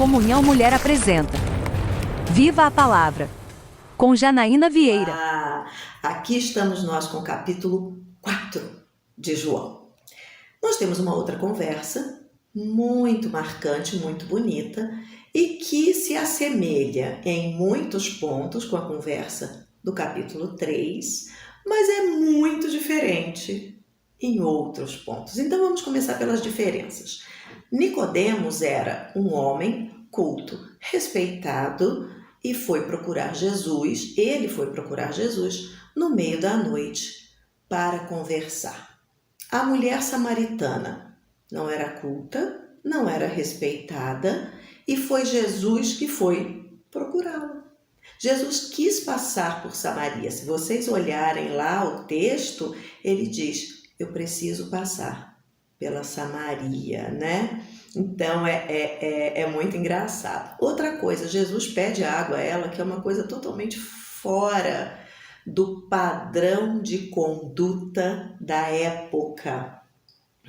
Comunhão Mulher apresenta Viva a Palavra, com Janaína Vieira. Aqui estamos nós com o capítulo 4 de João. Nós temos uma outra conversa muito marcante, muito bonita e que se assemelha em muitos pontos com a conversa do capítulo 3, mas é muito diferente em outros pontos. Então vamos começar pelas diferenças. Nicodemos era um homem culto, respeitado e foi procurar Jesus. Ele foi procurar Jesus no meio da noite para conversar. A mulher samaritana não era culta, não era respeitada e foi Jesus que foi procurá-la. Jesus quis passar por Samaria. Se vocês olharem lá o texto, ele diz: eu preciso passar pela Samaria, né? Então é muito engraçado. Outra coisa, Jesus pede água a ela, que é uma coisa totalmente fora do padrão de conduta da época.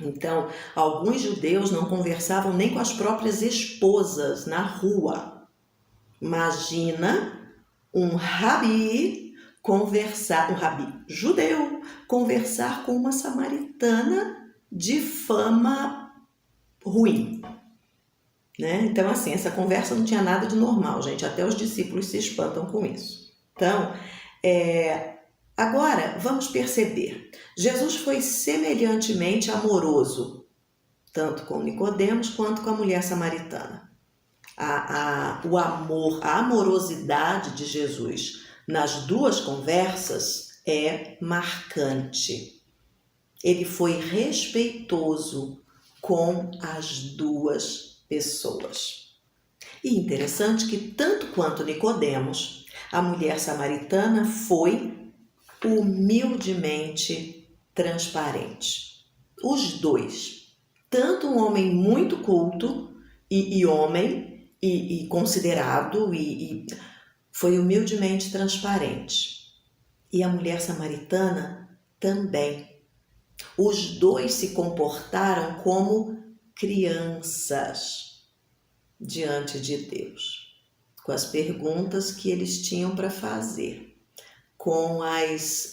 Então, alguns judeus não conversavam nem com as próprias esposas na rua. Imagina um rabi conversar, um rabi judeu, conversar com uma samaritana de fama ruim, né? Então, assim, essa conversa não tinha nada de normal, gente. Até os discípulos se espantam com isso. Então, agora vamos perceber. Jesus foi semelhantemente amoroso, tanto com Nicodemos quanto com a mulher samaritana. O amor, a amorosidade de Jesus nas duas conversas é marcante. Ele foi respeitoso com as duas pessoas. E interessante que tanto quanto Nicodemos, a mulher samaritana foi humildemente transparente. Os dois, tanto um homem muito culto e homem e considerado e foi humildemente transparente. E a mulher samaritana também. Os dois se comportaram como crianças diante de Deus, com as perguntas que eles tinham para fazer, com as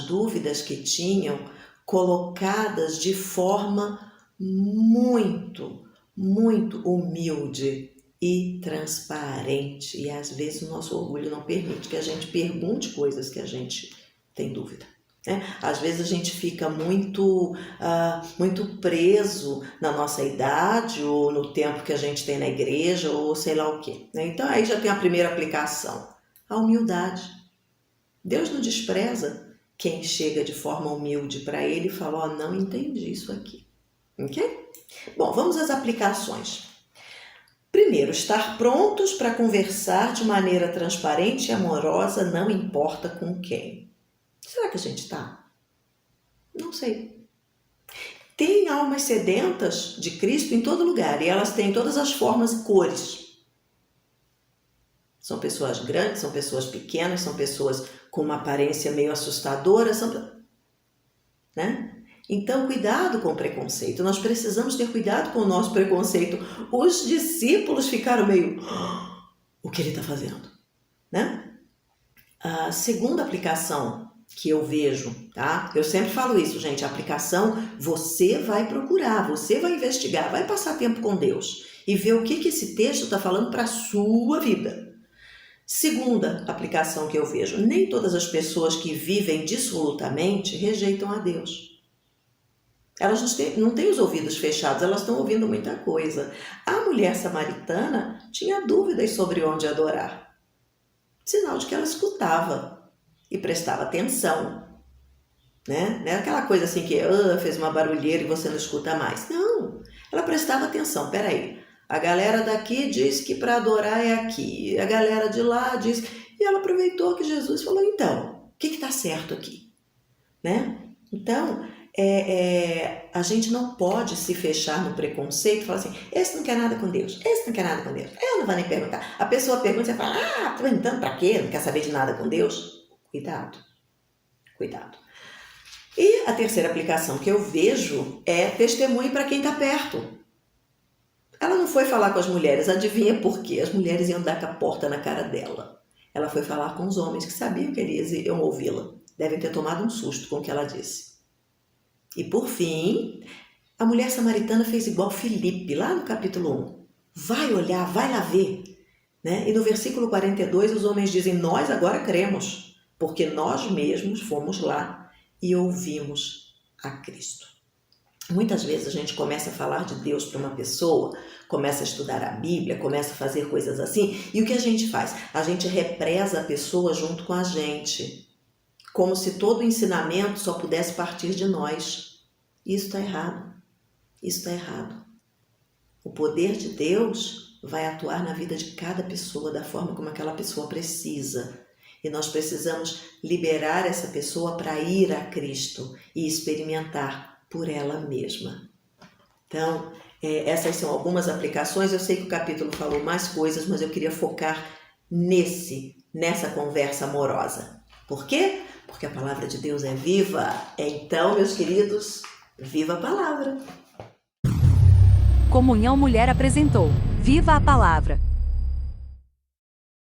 dúvidas que tinham colocadas de forma muito humilde e transparente. E às vezes o nosso orgulho não permite que a gente pergunte coisas que a gente tem dúvida. Às vezes a gente fica muito preso na nossa idade ou no tempo que a gente tem na igreja ou sei lá o quê. Então aí já tem a primeira aplicação, a humildade. Deus não despreza quem chega de forma humilde para ele e fala: não entendi isso aqui. Ok? Bom, vamos às aplicações. Primeiro, estar prontos para conversar de maneira transparente e amorosa, não importa com quem. Será que a gente está? Não sei. Tem almas sedentas de Cristo em todo lugar e elas têm todas as formas e cores. São pessoas grandes, são pessoas pequenas, são pessoas com uma aparência meio assustadora, né? Então, cuidado com o preconceito. Nós precisamos ter cuidado com o nosso preconceito. Os discípulos ficaram meio: o que ele está fazendo? Né? A segunda aplicação que eu vejo, tá? Eu sempre falo isso, gente, a aplicação você vai procurar, você vai investigar, vai passar tempo com Deus e ver o que esse texto está falando para a sua vida. Segunda aplicação que eu vejo, nem todas as pessoas que vivem dissolutamente rejeitam a Deus. Elas não têm os ouvidos fechados, elas estão ouvindo muita coisa. A mulher samaritana tinha dúvidas sobre onde adorar. Sinal de que ela escutava e prestava atenção, né? Não é aquela coisa assim que fez uma barulheira e você não escuta mais. Não, ela prestava atenção. Peraí, a galera daqui diz que para adorar é aqui, a galera de lá diz... E ela aproveitou que Jesus falou: então, o que está certo aqui? Né? Então, a gente não pode se fechar no preconceito e falar assim: esse não quer nada com Deus, esse não quer nada com Deus, eu não vou nem perguntar. A pessoa pergunta e você fala: tô perguntando pra quê? Não quer saber de nada com Deus? Cuidado. E a terceira aplicação que eu vejo é testemunho para quem está perto. Ela não foi falar com as mulheres, adivinha por quê? As mulheres iam dar com a porta na cara dela. Ela foi falar com os homens que sabiam que eles iam ouvi-la. Devem ter tomado um susto com o que ela disse. E por fim, a mulher samaritana fez igual Filipe, lá no capítulo 1. Vai olhar, vai lá ver. Né? E no versículo 42, os homens dizem, nós agora cremos, porque nós mesmos fomos lá e ouvimos a Cristo. Muitas vezes a gente começa a falar de Deus para uma pessoa, começa a estudar a Bíblia, começa a fazer coisas assim, e o que a gente faz? A gente represa a pessoa junto com a gente, como se todo o ensinamento só pudesse partir de nós. Isso está errado. Isso está errado. O poder de Deus vai atuar na vida de cada pessoa da forma como aquela pessoa precisa. E nós precisamos liberar essa pessoa para ir a Cristo e experimentar por ela mesma. Então, essas são algumas aplicações. Eu sei que o capítulo falou mais coisas, mas eu queria focar nessa conversa amorosa. Por quê? Porque a palavra de Deus é viva. Então, meus queridos, viva a palavra! Comunhão Mulher apresentou Viva a Palavra.